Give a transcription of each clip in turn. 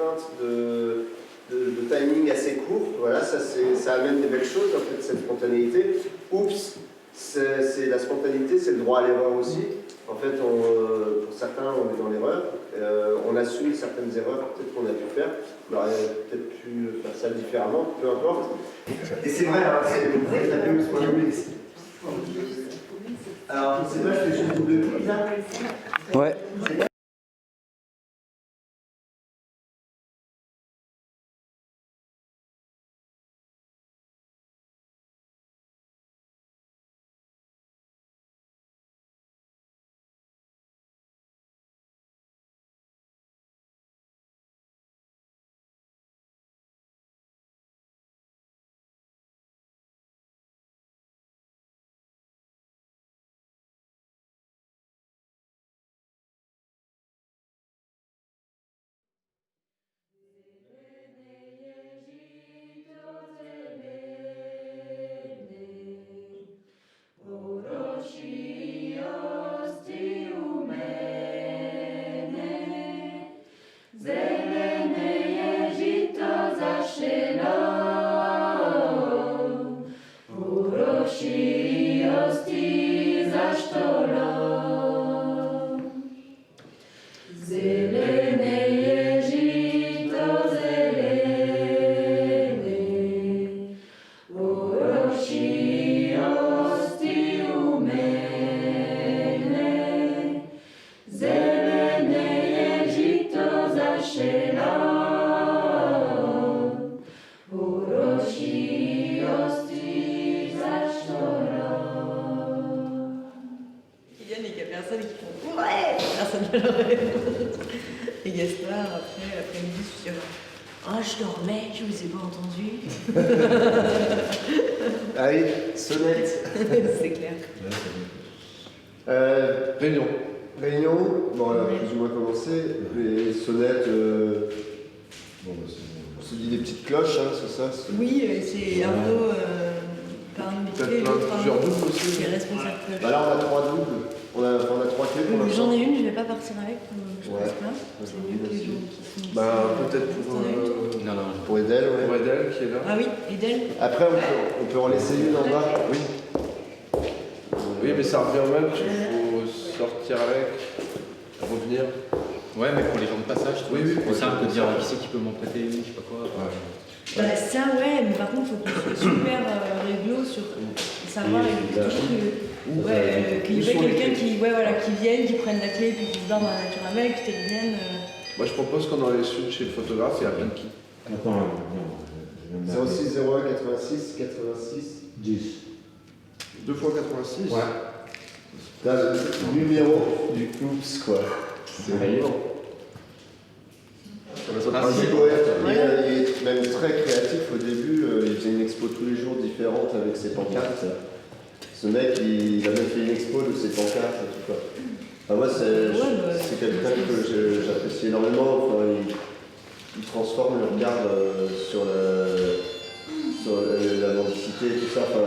contraintes de timing assez court. Voilà, ça amène des belles choses, en fait, cette spontanéité. Oups, c'est la spontanéité, c'est le droit à l'erreur aussi. En fait, pour certains, on est dans l'erreur. On assume certaines erreurs, peut-être qu'on a pu faire. On aurait peut-être pu faire ça différemment, peu importe. Et c'est vrai, hein, c'est la même chose. Alors, je sais pas, je fais juste double clic là. Ouais. Et Gaspard, après l'après-midi, je suis oh, je dormais, je vous ai pas entendu. Ah oui, sonnette. C'est clair. Réunion. Réunion, bon, elle a plus ou moins commencé. Les sonnettes, on se dit des petites cloches, hein, c'est ça? Oui, c'est Arnaud par un métier, plusieurs doubles aussi. qui est responsable cloche. Bah là, on a 3 doubles. On a 3 clés pour l'instant. J'en ai une, je vais pas partir avec, je ouais. pense pas. C'est mieux que les gens qui sont. Bah, peut-être pour Edel, ouais. Pour Edel qui est là. Ah oui, Edel. Après, on peut en laisser une en bas. Oui. Oui, mais ça revient au même, il faut sortir avec, revenir. Ouais, mais pour les gens de passage, oui, oui, c'est simple de dire qui c'est qui peut m'en prêter une, je sais pas quoi. Ouais. Bah, ça, ouais, mais par contre, il faut qu'on soit super réglo sur savoir qu'il y ait quelqu'un qui vienne, qui prenne la clé, puis qui se barre dans la nature avec, puis qui revienne. Moi, je propose qu'on en laisse une chez le photographe et après qui. Attends, 06 01 86 86 10. 2 fois 86. Ouais. T'as le numéro du Oops, quoi. C'est vraiment. Il est même très créatif au début, il faisait une expo tous les jours différente avec ses pancartes. Ce mec, il a même fait une expo de ses pancartes et tout quoi. Enfin, moi, c'est quelqu'un que j'apprécie énormément. Enfin, il transforme le regard sur la mendicité et tout ça. Enfin,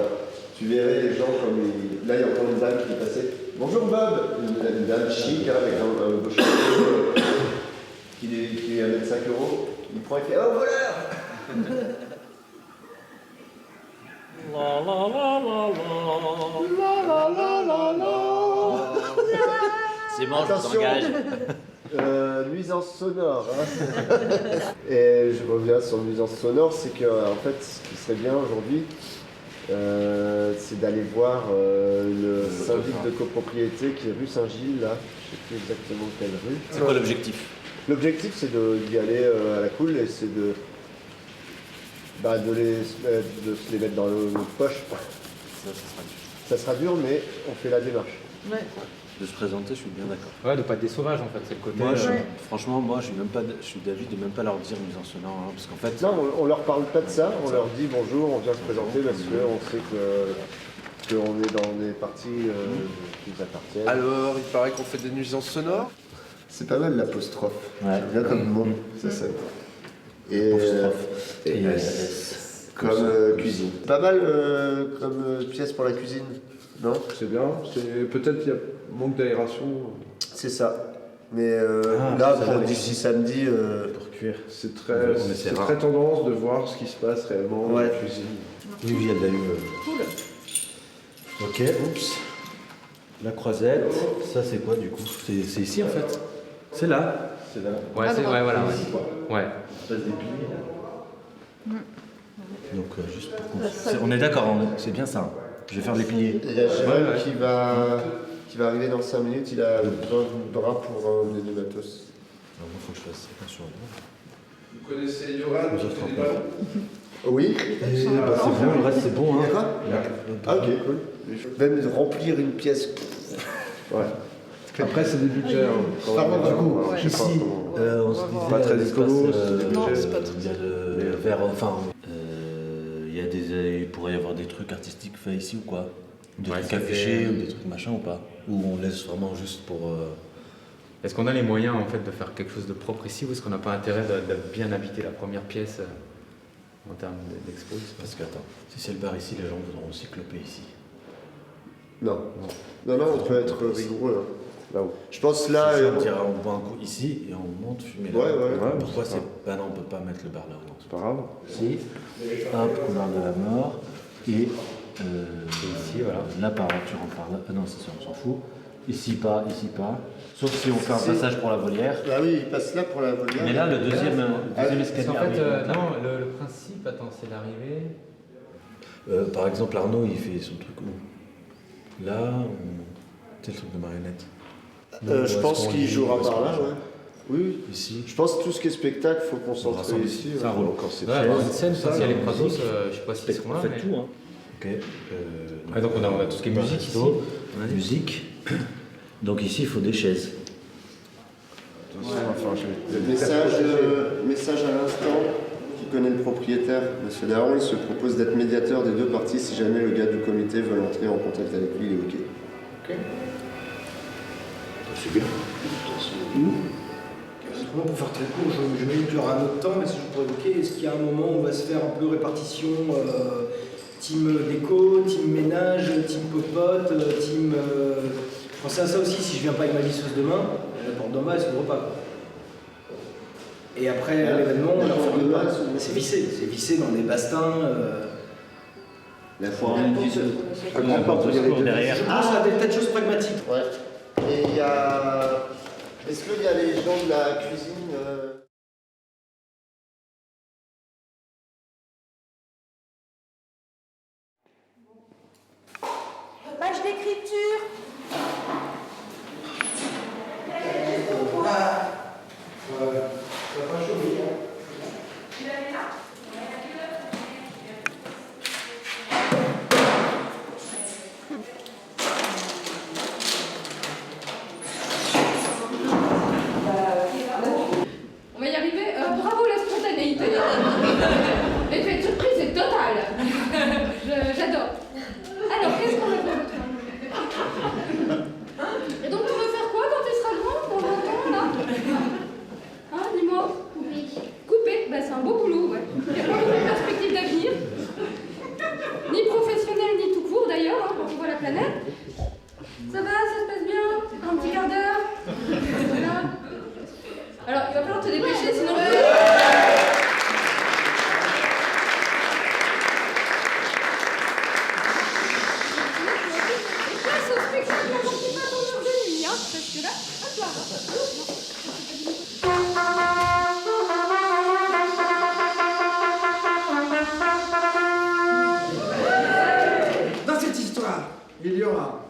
tu verrais les gens comme là, il y a encore une dame qui est passée. Bonjour Bob, une dame chic hein, avec un beau chapeau. Qui est à 25 €, il prend et fait oh voleur. C'est bon, je t'engage. Nuisance sonore. Hein. Et je reviens sur nuisance sonore, c'est que en fait, ce qui serait bien aujourd'hui, c'est d'aller voir le syndic de copropriété qui est rue Saint-Gilles, là. Je ne sais plus exactement quelle rue. C'est quoi l'objectif? L'objectif, c'est d'y aller à la cool et c'est de se les mettre dans notre poche. Ça sera dur, mais on fait la démarche. Ouais. De se présenter, je suis bien d'accord. Ouais, de pas être des sauvages en fait, c'est le côté. Moi, franchement, je suis d'avis de même pas leur dire nuisance sonore, hein, parce qu'en fait. Non, on leur parle pas de ça, on leur dit bonjour, on vient se présenter parce qu'on sait qu'on est dans des parties qui nous appartiennent. Alors, il paraît qu'on fait des nuisances sonores. C'est pas mal l'apostrophe. Ouais. J'aime bien comme mot, ça sonne. Et comme cuisine. Pas mal comme pièce pour la cuisine, non? C'est bien. Peut-être qu'il y a manque d'aération. C'est ça. Mais ça pour va, d'ici samedi, Pour cuire. C'est On c'est essaiera. très tendance de voir ce qui se passe réellement dans la cuisine. Oui, il y a de la Cool. Ok, oups. La croisette, ça c'est quoi du coup? C'est ici en fait. C'est là. C'est là. Ouais, c'est, ouais, voilà. Ouais. Ouais. Passe des plis. Donc juste pour qu'on... On est d'accord, c'est bien ça. Je vais faire les piliers. il y a Jérôme Ouais. qui va arriver dans 5 minutes, il a besoin de bras pour emmener du matos. Alors moi, faut que je fasse attention. Vous connaissez Yoran Nous qui autres, fait des on ballons? Oui. C'est bon, le reste c'est bon. Il y a Hein. quoi Ah ok, cool. Même de remplir une pièce. Ouais. Après, c'est des budgets. Hein, quand Par même. contre, du coup, Je sais pas Ici, comment- on se disait Pas très à l'espace, écolo, c'est des non, budgets. c'est pas très- il y a le verre, enfin, il y a des, il pourrait y avoir des trucs artistiques faits ici ou quoi? Des Ouais, trucs c'était- affichés ou des trucs machin ou pas? Ou on laisse vraiment juste pour... Est-ce qu'on a les moyens en fait de faire quelque chose de propre ici ou est-ce qu'on n'a pas intérêt de bien habiter la première pièce en termes d'expo? Parce que attends, si c'est le bar ici, les gens voudront aussi cloper ici. Non. Non, non, on peut être rigoureux. Hein. Là-haut. Je pense là. On boit un coup ici et on monte fumer là. Ouais, ouais. Pourquoi c'est... Bah non, on peut pas mettre le bar là. Non. C'est pas grave. Si, hop, couloir de la mort. Et ici, voilà. là, par là, tu rentres par là. Ah non, c'est ça, on s'en fout. Ici pas. Sauf si on fait un passage pour la volière. Ah oui, il passe là pour la volière. Mais là, le deuxième Parce escalier qu'en fait, arrive. non, le principe, attends, c'est d'arriver. Par exemple, Arnaud, il fait son truc où? Là, c'est le truc de marionnette. Je pense qu'il jouera par là, ouais. Oui, Ici. je pense que tout ce qui est spectacle, faut On concentrer rassemble ici. ça ouais. roule. Quand c'est Ouais, fait, avoir une scène, ça, s'il y a les là, Prasos, je sais pas s'ils seront là. On fait mais- tout, hein. Ok. Ouais, donc on a tout ce qui est musique ici. On a musique. Donc ici, il faut des chaises. attention, enfin, je vais- Message à l'instant, qui connaît le propriétaire, Monsieur Daron, il se propose d'être médiateur des deux parties si jamais le gars du comité veut entrer en contact avec lui, il est ok. C'est bien. Autrement, pour faire très court, j'imagine qu'il y aura un autre temps, mais si je pourrais évoquer, est-ce qu'il y a un moment où on va se faire un peu répartition team déco, team ménage, team popote, team. Je pensais à ça aussi, si je viens pas avec ma lisseuse demain, la porte d'en bas, elle s'ouvre pas. Quoi. Et après l'événement, on leur ferme pas. C'est vissé dans des bastins. La foire La grande porte derrière. Je pense à des tas de choses pragmatiques. Ouais. Et il y a. Est-ce qu'il y a les gens de la cuisine Page d'écriture. On va y arriver. Bravo la spontanéité. L'effet de surprise est total. J'adore. Alors, qu'est-ce qu'on va faire de toi? Et donc, tu veux faire quoi quand tu seras grand, dans 20 ans, là? Hein, dis-moi. Oui. Couper, bah, c'est un beau boulot, ouais. Il n'y a pas beaucoup de perspectives d'avenir. Ni professionnel, ni tout court, d'ailleurs, hein, quand on voit la planète. Ça va, ça se passe bien? Un petit quart d'heure? Voilà. Alors, il va falloir te dépêcher, sinon... Et place au spectacle avant qu'il fasse en heure de nuit, hein, parce que là, hop là. Dans cette histoire, il y aura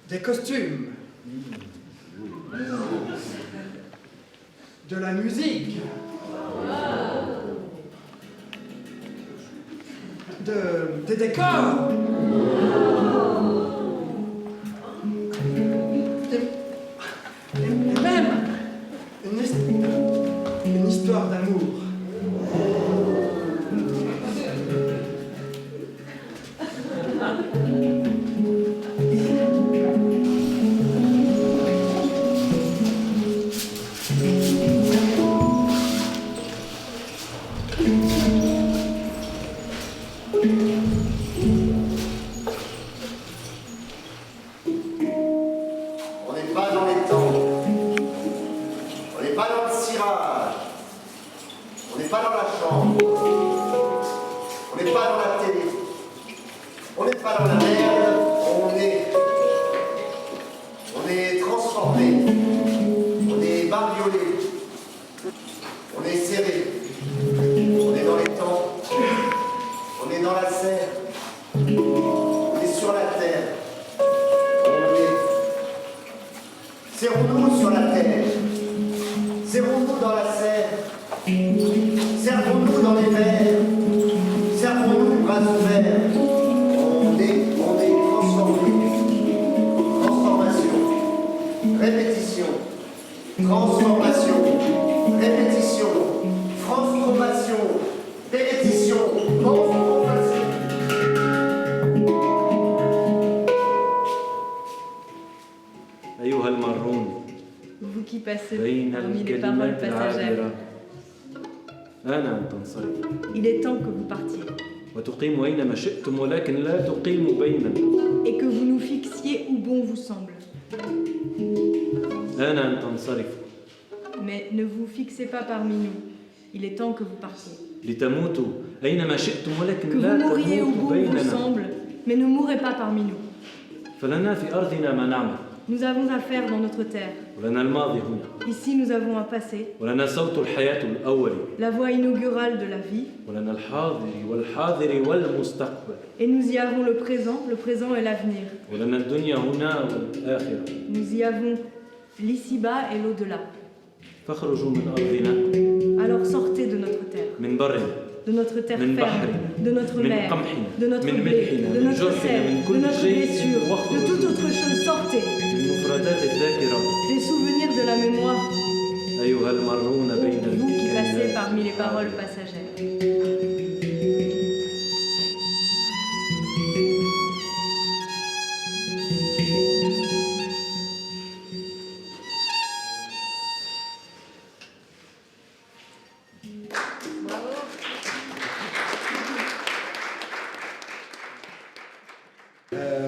des costumes, de la musique, des décors, et même une histoire d'amour. pas dans la télé. On n'est pas dans la merde. On est transformé. On est bariolé. On est serré. On est dans les temps. On est dans la serre. On est sur la terre. Serrons-nous sur la terre. Serrons-nous dans la serre. Servons-nous dans les verres. Servons-nous bras ouverts. On est transformé. Transformation. Répétition. Transformation. Répétition. Transformation. Répétition. Transformation. أيها المارون Vous qui passez بين parmi les paroles الكلمات passagères, العابرة آن أن تنصرف il est temps que vous partiez وتقيم أينما شئتم ولكن لا تقيم بيننا et que vous nous fixiez où bon vous semble. آن أن تنصرف Mais ne vous fixez pas parmi nous. Il est temps que vous partiez. لتموتوا أينما شئتم Que ولكن vous لا mouriez où تموتوا bon vous بيننا semble, mais ne mourrez pas parmi nous. فلنا في أرضنا ما نعمل Nous avons à faire dans notre terre. ولنا الماضي هنا Ici, nous avons un passé, ولنا صوت الحياة الأولي la voie inaugurale de la vie, ولنا الحاضر والحاضر والمستقبل et nous y avons le présent et l'avenir. ولنا الدنيا هنا والآخرة Nous y avons l'ici-bas et l'au-delà. فاخرجوا من أرضنا Alors sortez de notre terre, من برنا de notre terre من ferme, بحرنا de notre من mer, قمحنا de notre من blé, ملحنا de من notre جرحنا sel, من de كل notre شيء blessure, de واخرجوا toute autre chose. Sortez من مفردات الذاكرة des souvenirs de la mémoire, أيها المارون بين vous qui passez الكلمات parmi les paroles passagères.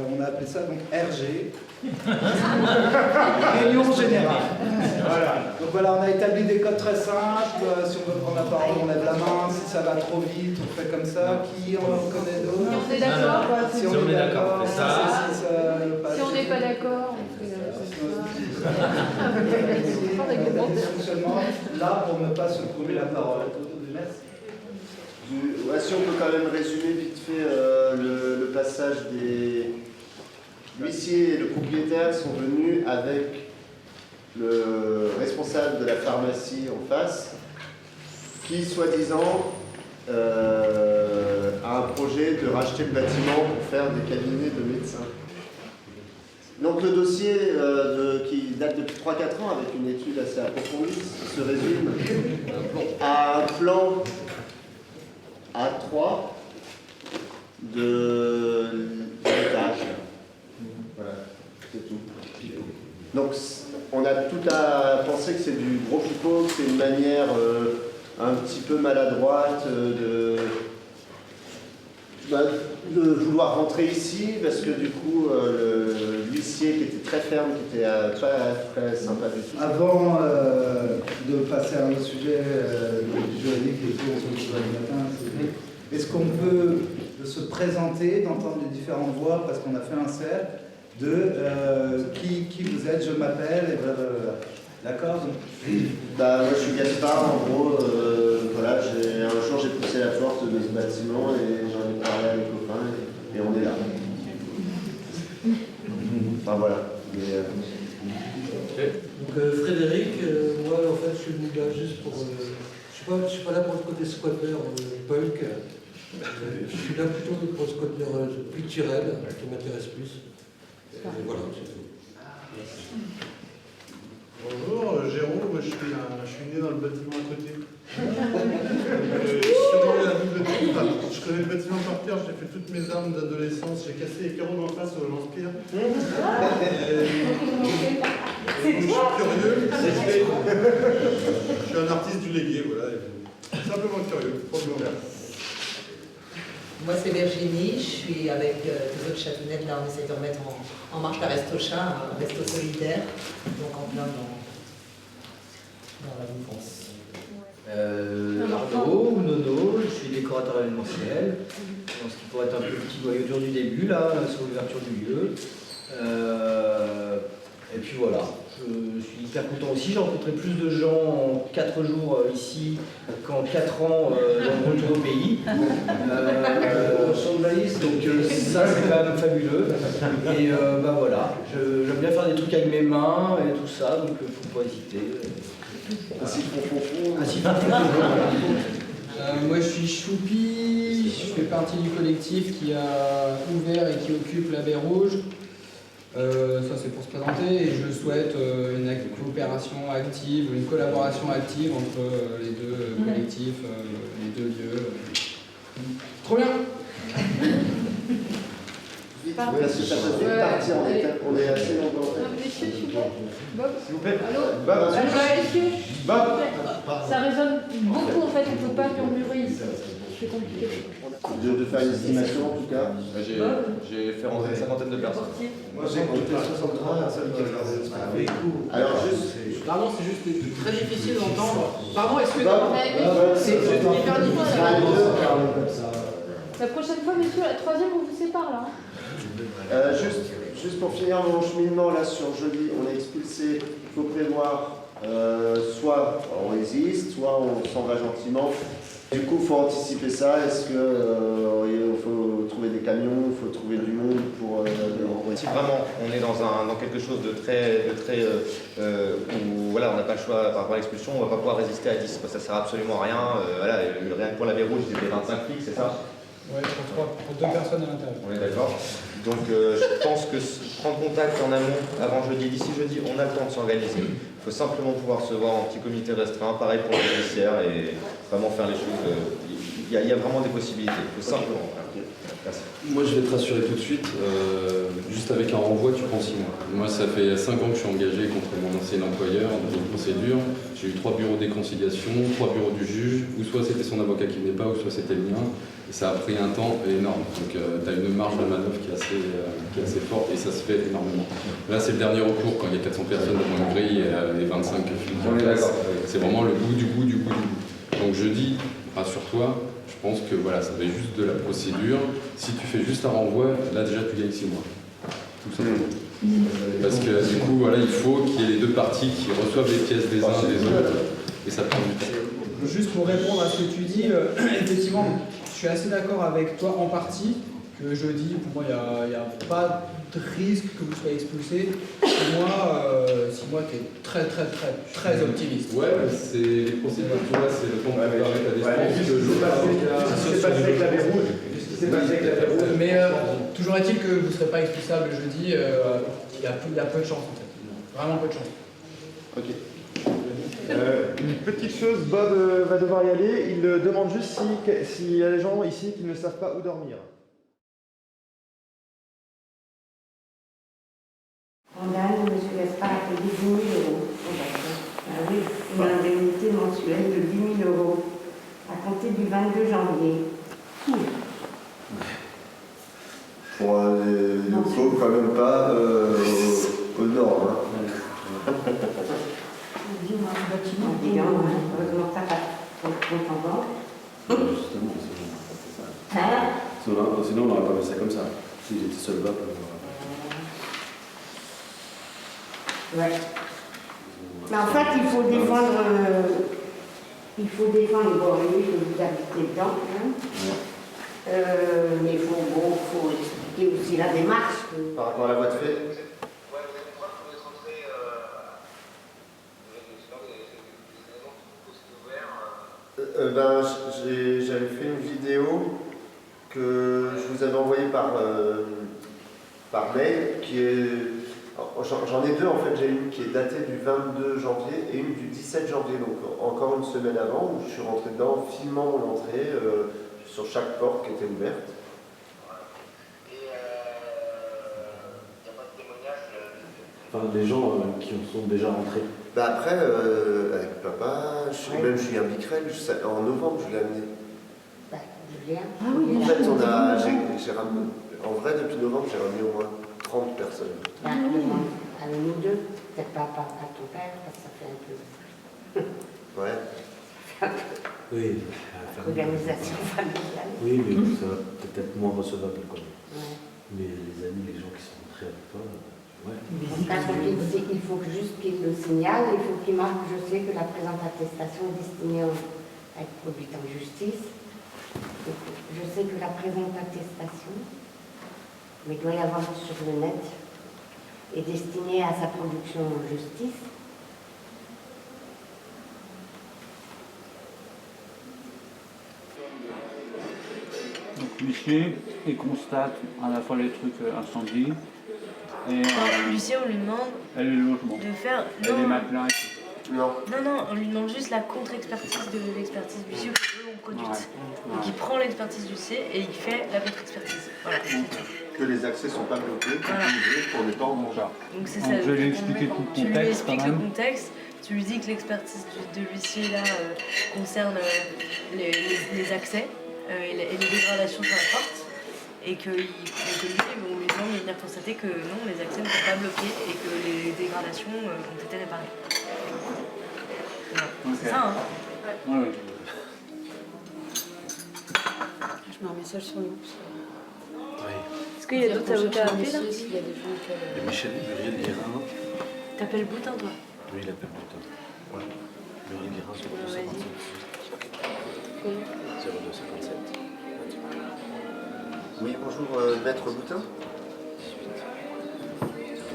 On a appelé ça donc RG. Réunion générale. Voilà. Donc voilà, on a établi des codes très simples. Si on veut prendre la parole, on lève la main. Si ça va trop vite, on fait comme ça. Qui en connaît d'autres? On est d'accord. Si on est d'accord, on fait ça. Si on n'est pas d'accord, on fait Des fonctionnements là pour ne pas se couper la parole. Ouais, si on peut quand même résumer vite fait le passage des l'huissier et le propriétaire sont venus avec le responsable de la pharmacie en face qui, soi-disant, a un projet de racheter le bâtiment pour faire des cabinets de médecins. Donc le dossier qui date depuis 3-4 ans avec une étude assez approfondie se résume à un plan A3 de l'étage. Voilà, c'est tout. Donc on a tout à penser que c'est du gros pipeau, que c'est une manière un petit peu maladroite de vouloir rentrer ici, parce que du coup l'huissier qui était très ferme, qui était pas très sympa du tout. Avant de passer à un autre sujet juridique et tout, on se voit le matin, est-ce qu'on peut se présenter, d'entendre les différentes voix, parce qu'on a fait un cercle, de qui vous êtes, je m'appelle, et blablabla. D'accord? Bah, moi je suis Gaspard, en gros, voilà, un jour j'ai poussé la porte de ce bâtiment et j'en ai parlé à mes copains et on est là. Enfin voilà. Donc Frédéric, moi en fait je suis venu là juste pour... je suis pas là pour le côté squatter punk. Je suis là plutôt pour le squatter culturel qui m'intéresse plus. Et voilà, c'est tout. Bonjour, Jérôme, je suis né dans le bâtiment à côté. Je connais le bâtiment par cœur, j'ai fait toutes mes armes d'adolescence, j'ai cassé les carreaux d'en face au lance-pierre. Je suis curieux, je suis un artiste du légué, voilà. Simplement curieux, probablement. Moi c'est Virginie, je suis avec les autres chatounettes, là on essaie de remettre en marche la Resto-Chat, un resto solidaire, donc en plein dans la mouvance. Arnaud ou Nono, je suis décorateur événementiel, dans ce qui pourrait être un peu le petit noyau dur du début, là, sur l'ouverture du lieu. Et puis voilà, je suis hyper content aussi. J'ai rencontré plus de gens en 4 jours ici qu'en 4 ans dans le retour au pays. Donc ça, c'est quand même fabuleux. Et bah voilà, j'aime bien faire des trucs avec mes mains et tout ça, donc faut pas hésiter. Moi je suis Choupi, je fais partie du collectif qui a ouvert et qui occupe la Baie Rouge. Ça c'est pour se présenter et je souhaite une coopération active, une collaboration active entre les deux collectifs, les deux lieux. Trop bien. Parce que ça peut vite partir, on est assez longtemps. Messieurs, s'il vous plaît. Bob. S'il vous plaît. Allô. Bob. Messieurs. Bob. Ça résonne beaucoup en fait, on ne peut pas murmurer ici. C'est compliqué. De faire une estimation en tout cas. J'ai fait rentrer une cinquantaine de personnes. Moi j'ai compté 63 personnes qui avaient alors juste. Pardon, c'est juste très difficile d'entendre. Pardon, excusez-moi. C'est hyper difficile. La prochaine fois, messieurs, la troisième, on vous sépare là. Juste pour finir mon cheminement là sur jeudi, on est expulsé. Il faut prévoir soit on résiste, soit on s'en va gentiment. Du coup, il faut anticiper ça. Est-ce qu'il faut trouver des camions, il faut trouver du monde pour... Si vraiment on est dans quelque chose de très où voilà, on n'a pas le choix par rapport à l'expulsion, on ne va pas pouvoir résister à 10, parce que ça ne sert absolument à rien. Voilà, rien que pour la Baie Rouge, ils étaient 25 flics, c'est ça? Ouais, pour 2 personnes à l'intérieur. On est d'accord. Donc je pense que prendre contact en amont avant jeudi, d'ici jeudi, on a le temps de s'organiser. Il faut simplement pouvoir se voir en petit comité restreint, pareil pour le judiciaire, et vraiment faire les choses. Il y a vraiment des possibilités, il faut simplement. Merci. Moi je vais te rassurer tout de suite, juste avec un renvoi tu prends 6 mois. Moi ça fait 5 ans que je suis engagé contre mon ancien employeur dans une procédure. J'ai eu 3 bureaux de conciliation, 3 bureaux du juge, ou soit c'était son avocat qui venait pas, ou soit c'était le mien. Et ça a pris un temps énorme. Donc tu as une marge de manœuvre qui est assez forte et ça se fait énormément. Là c'est le dernier recours quand il y a 400 personnes devant une grille et 25 flics en classe. C'est vraiment le bout du bout du bout du bout. Donc je dis, rassure-toi, je pense que voilà, ça va être juste de la procédure. Si tu fais juste un renvoi, là déjà tu gagnes 6 mois. Tout simplement. Parce que du coup, voilà, il faut qu'il y ait les deux parties qui reçoivent les pièces des uns et des autres. Et ça prend du temps. Juste pour répondre à ce que tu dis, effectivement, je suis assez d'accord avec toi en partie, que jeudi, pour moi, il n'y a pas de risque que vous soyez expulsé. Pour moi, 6 mois, tu es très optimiste. Ouais, c'est les procédures, tu vois, c'est le temps de préparer ta défense. Qu'est-ce qui s'est passé avec la Baie Rouge? Mais toujours est-il que vous ne serez pas expulsable jeudi, il y a peu de chance en fait. Vraiment peu de chance. Ok. Une petite chose, Bob va devoir y aller. Il demande juste s'il y a des gens ici qui ne savent pas où dormir. Condamne M. Gaspard à payer 10 000 €. Ah oui, une indemnité mensuelle de 10 000 € à compter du 22 janvier. Pour les locaux, quand même pas au nord. Hein. Heureusement, ça passe pour le compte en banque. Justement, c'est ça. Sinon, on n'aurait pas fait ça comme ça. S'il était seul bas, Ouais. Mais en fait, il faut défendre. Bon, lui, que vous habitez dedans. Hein. Mais il faut expliquer aussi la démarche. Par rapport à la voie de fait. J'avais fait une vidéo que je vous avais envoyée par mail, qui est... J'en ai deux en fait, j'ai une qui est datée du 22 janvier et une du 17 janvier, donc encore une semaine avant, où je suis rentré dedans, filmant l'entrée sur chaque porte qui était ouverte. Enfin, les gens qui sont déjà rentrés. Bah après, avec papa, Julien Bicrel, en novembre, je l'ai amené. Bah, Julien. Ah oui, en fait, j'ai ramené, en vrai, depuis novembre, j'ai ramené au moins 30 personnes. Bah, nous deux, peut-être pas à ton père, parce que ça fait un peu. Ouais. Oui. Organisation familiale. Oui, mais ça va peut-être moins recevable quand même. Ouais. Mais les amis, les gens qui sont rentrés avec toi, ouais. Il faut juste qu'il le signale, il faut qu'il marque, je sais que la présente attestation est destinée à être produite en justice. Je sais que la présente attestation, mais il doit y avoir sur le net, est destinée à sa production en justice. Donc l'huissier, il constate à la fois les trucs incendies et l'huissier, on lui demande et les logements. de faire... Et les matelas et tout. Non. Non, on lui demande juste la contre-expertise de l'expertise d'huissier que eux ont produite. Ouais. Donc il prend l'expertise d'huissier et il fait la contre-expertise. Voilà, c'est tout. Que les accès ne sont pas bloqués, qu'on n'est pas en danger. Donc c'est Donc, ça. je vais lui expliquer tout le Tu lui contexte expliques quand le même. contexte, tu lui dis que l'expertise de l'huissier là concerne les accès et les dégradations sur la porte. Et que lui, on lui demande de venir constater que non, les accès ne sont pas bloqués et que les dégradations ont été réparées. Voilà. Ok. C'est ça, hein? Ouais, ouais. Je mets un message sur nous. Est-ce qu'il y a d'autres avocats à appeler là? S'il y a des gens qui Et Michel Muriel Guérin. T'appelles Boutin toi? Lui, il appelle Boutin. Ouais. Muriel Guérin, 0257. 0257. Oui, bonjour, maître Boutin.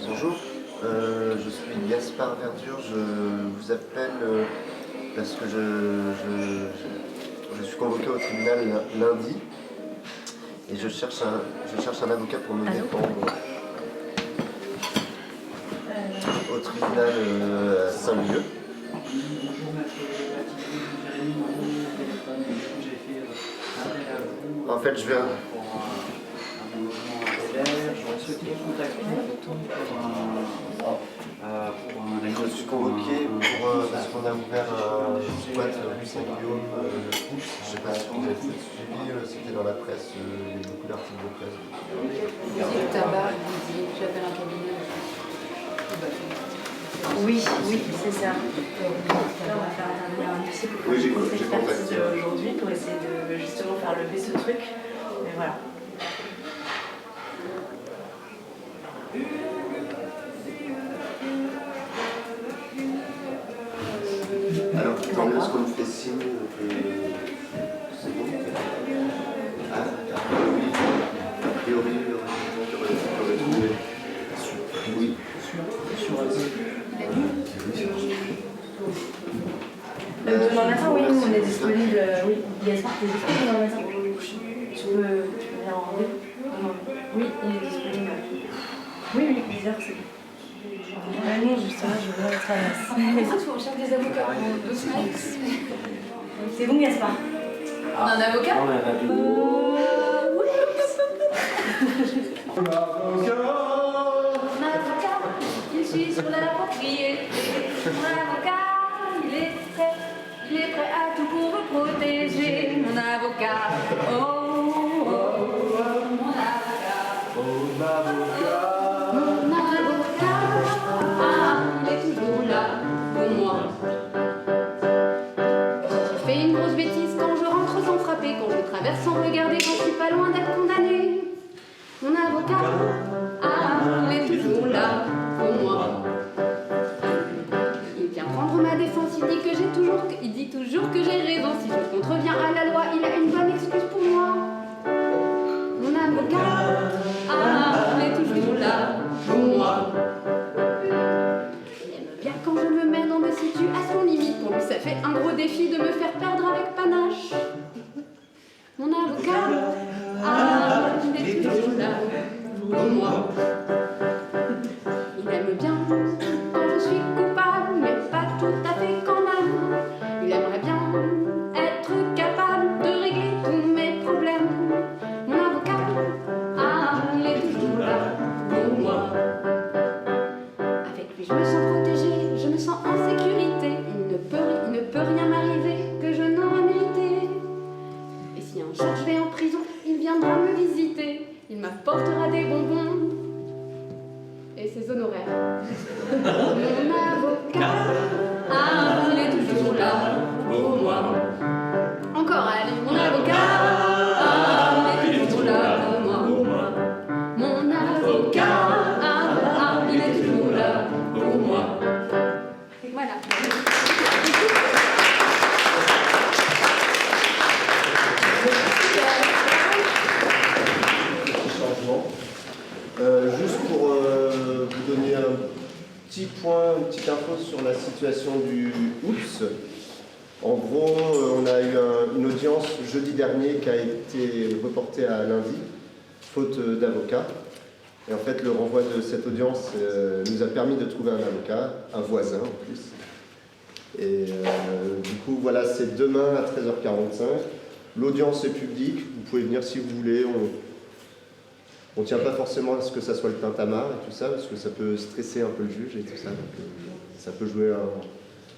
Bonjour, je suis Gaspard Verdure, je vous appelle parce que je suis convoqué au tribunal lundi et je cherche un avocat pour me défendre au tribunal à Saint-Lieu. En fait, je viens... Je suis convoqué parce qu'on a ouvert un squat rue Saint-Guillaume. Je ne sais pas si vous avez fait suivi, c'était dans la presse, il y a beaucoup d'articles de presse. le tabac, tu appelles un cabinet. Oui, c'est ça. Là, on va faire intervenir un huissier pour Oui, j'ai expertise contacté. aujourd'hui pour essayer de justement faire lever ce truc. Mais voilà. Alors, attendez, est-ce qu'on me fait signe que c'est bon? Ah, a priori, j'aurais trouvé. Oui. Demain matin, oui, nous on est disponible. Oui, Gaspard, t'es disponible demain matin? Tu peux venir en rendez-vous? Oui, il est disponible. Oui, 10h, c'est bon. Non, justement, je veux être à l'as. Mais ça, on cherche des avocats en 2 semaines. C'est bon, Gaspard? On a un avocat? Oui. Mon avocat, il suit sur la propriété. Mon avocat, il est prêt à tout pour vous protéger. Mon avocat, mon avocat. Mon avocat, il est toujours là pour moi. J'ai fait une grosse bêtise quand je rentre sans frapper, quand je traverse sans regarder, quand je suis pas loin d'être condamné. Mon avocat, il est toujours là pour moi. Il vient prendre ma défense, il dit toujours que j'ai raison. Si je contreviens à la loi, il a une bonne excuse pour moi. Mon avocat, il est toujours là pour moi. Il aime bien quand je me mets dans des situations limites. Pour lui, ça fait un gros défi de me faire perdre avec panache. Mon avocat, il est toujours là pour moi. Il aime bien quand je suis coupable, mais pas tout à fait quand même. Il aimerait bien être capable de régler tous mes problèmes. Mon avocat, il est toujours là pour moi. Avec lui, je me sens protégée, je me sens en sécurité. Il ne peut rien m'arriver que je n'aurais mérité. Et si un jour je vais en prison, il viendra me visiter. Il m'apportera des bonbons et ses honoraires. Mon avocat, il est toujours là pour moi. petit point, une petite info sur la situation du OUPS. En gros, on a eu une audience jeudi dernier qui a été reportée à lundi, faute d'avocat. Et en fait, le renvoi de cette audience nous a permis de trouver un avocat, un voisin en plus. Et du coup, voilà, c'est demain à 13h45. L'audience est publique, vous pouvez venir si vous voulez. On ne tient pas forcément à ce que ça soit le tintamarre et tout ça, parce que ça peut stresser un peu le juge et tout ça. Donc, ça peut jouer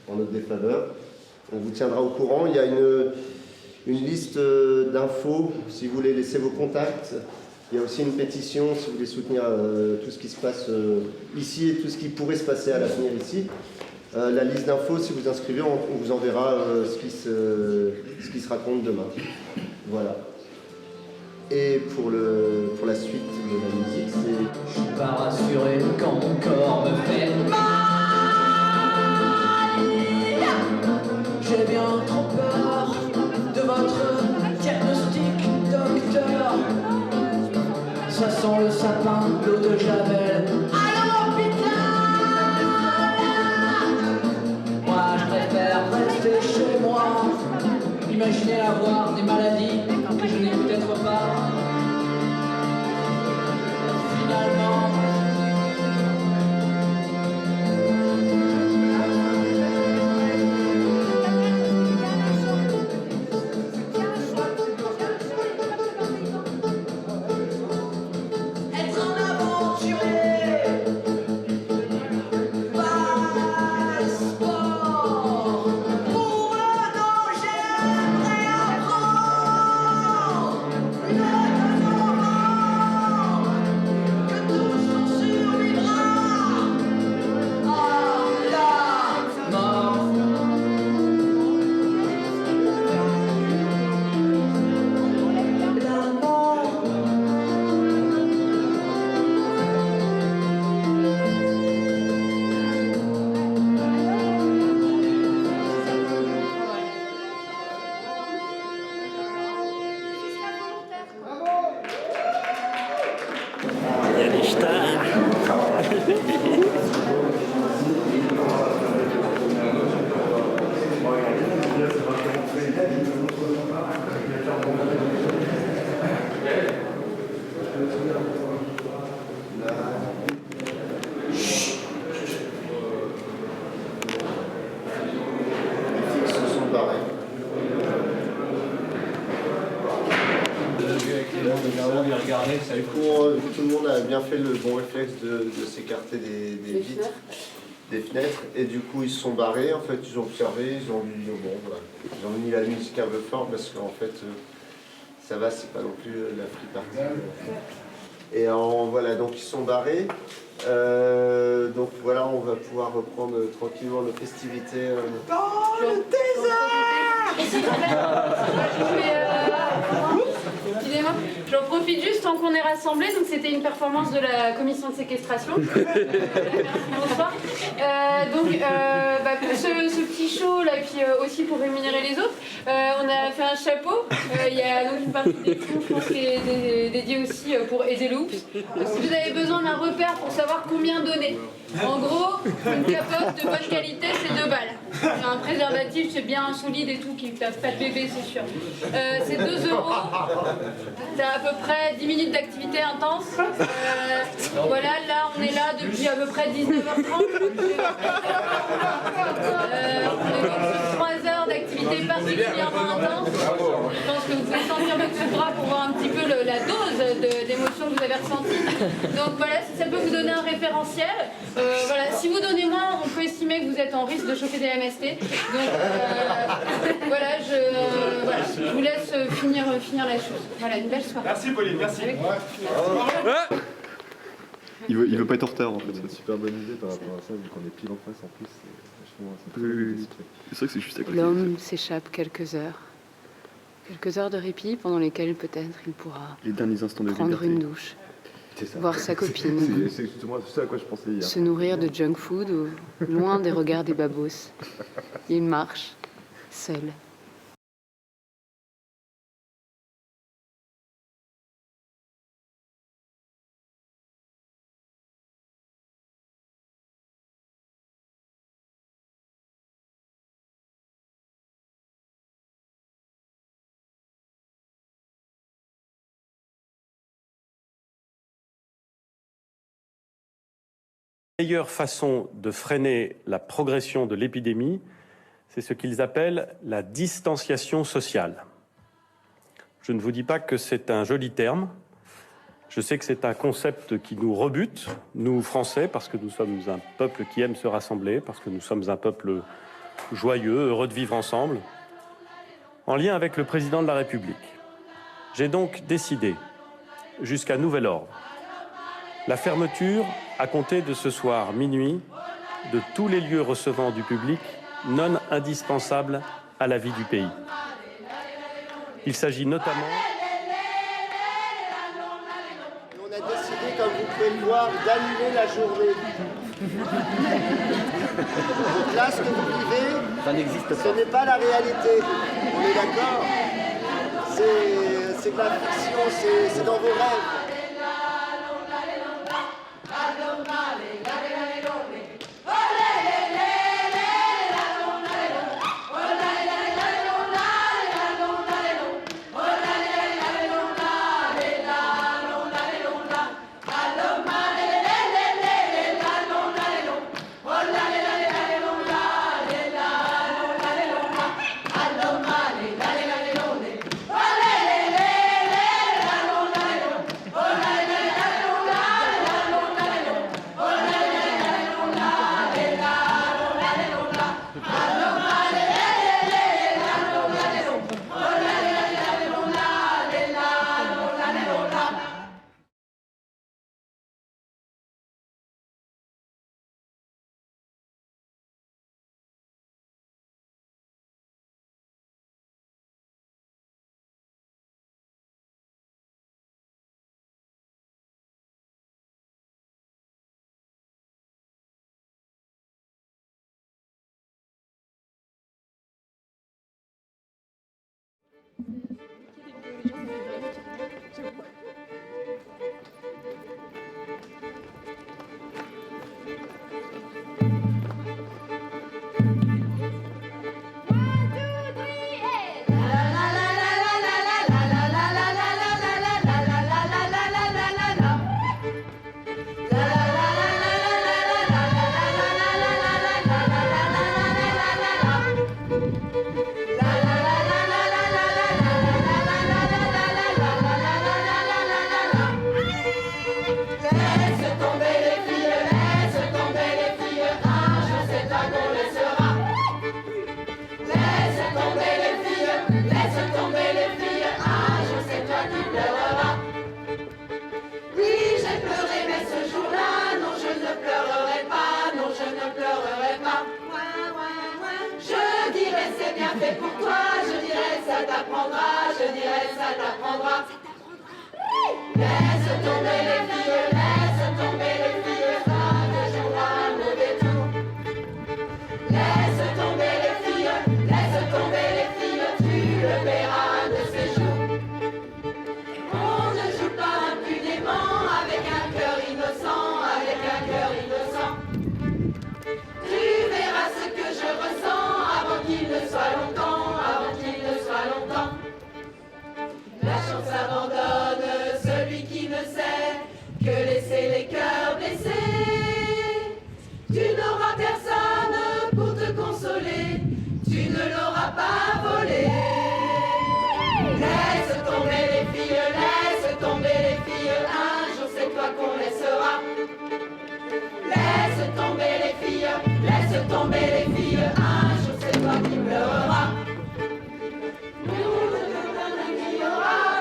en notre défaveur. On vous tiendra au courant. Il y a une liste d'infos, si vous voulez laisser vos contacts. Il y a aussi une pétition, si vous voulez soutenir tout ce qui se passe ici et tout ce qui pourrait se passer à l'avenir ici. La liste d'infos, si vous inscrivez, on vous enverra ce qui se raconte demain. Voilà. Et pour la suite de la musique, c'est... Je suis pas rassuré quand mon corps me fait mal. J'ai bien trop peur de votre diagnostic, docteur. Ça sent le sapin, l'eau de Javel. À l'hôpital. Moi je préfère rester chez moi. Imaginez avoir des maladies que je n'ai peut-être pas. Finalement. Être un aventurier. Passeport. Pour le danger, j'aimerais apprendre. Que tous on survivra à la mort. La mort. Il y a des stars. Ils se sont barrés. Tout le monde a bien fait le bon réflexe de s'écarter des vitres, des fenêtres, et du coup ils se sont barrés. En fait, ils ont observé, ils ont dit bon, voilà. Ils ont mis la musique un peu fort parce qu'en fait, ça va, c'est pas non plus la free party. Et voilà, donc ils sont barrés. Donc voilà, on va pouvoir reprendre tranquillement nos festivités. Dans le Excusez-moi, j'en profite juste tant qu'on est rassemblés. Donc c'était une performance de la commission de séquestration. Bonsoir. Pour ce petit show là, et puis aussi pour rémunérer les autres, on a fait un chapeau. Il y a donc une partie des fonds, je pense, qui est dédiée aussi pour aider le Oups. Donc, si vous avez besoin d'un repère pour savoir combien donner, en gros, une capote de bonne qualité, c'est 2 balles. Un préservatif, c'est bien solide et tout, qui ne tape pas de bébé, c'est sûr. C'est 2 €. T'as à peu près 10 minutes d'activité intense. Voilà, là, on est là depuis à peu près 19h30. On est 3 heures d'activité particulièrement intense. Je pense que vous pouvez sentir votre sous-bras pour voir un petit peu la dose d'émotion que vous avez ressentie. Donc voilà, si ça peut vous donner un référentiel. Voilà, si vous donnez moins, on peut estimer que vous êtes en risque de choper des MST. Donc voilà, je vous laisse finir la chose. Voilà, une belle soirée. Merci Pauline, merci. Il veut pas être en retard en fait. C'est une super bonne idée par rapport à ça, vu qu'on est pile en face en plus. C'est vrai que c'est juste à côté. L'homme s'échappe quelques heures de répit pendant lesquelles peut-être il pourra Les derniers instants de prendre liberté. une douche, C'est ça. voir sa copine, C'est justement ce à quoi je pensais hier. se nourrir de junk food ou loin des regards des babos. Il marche, seul. La meilleure façon de freiner la progression de l'épidémie, c'est ce qu'ils appellent la distanciation sociale. Je ne vous dis pas que c'est un joli terme. Je sais que c'est un concept qui nous rebute, nous Français, parce que nous sommes un peuple qui aime se rassembler, parce que nous sommes un peuple joyeux, heureux de vivre ensemble, en lien avec le président de la République. J'ai donc décidé, jusqu'à nouvel ordre, la fermeture, à compter de ce soir minuit, de tous les lieux recevant du public non indispensables à la vie du pays. Il s'agit notamment... On a décidé, comme vous pouvez le voir, d'annuler la journée. Donc là, ce que vous vivez, ça n'existe pas. Ce n'est pas la réalité. On est d'accord? C'est de la fiction, c'est dans vos rêves.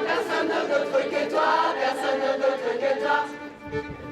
Personne d'autre que toi, personne d'autre que toi.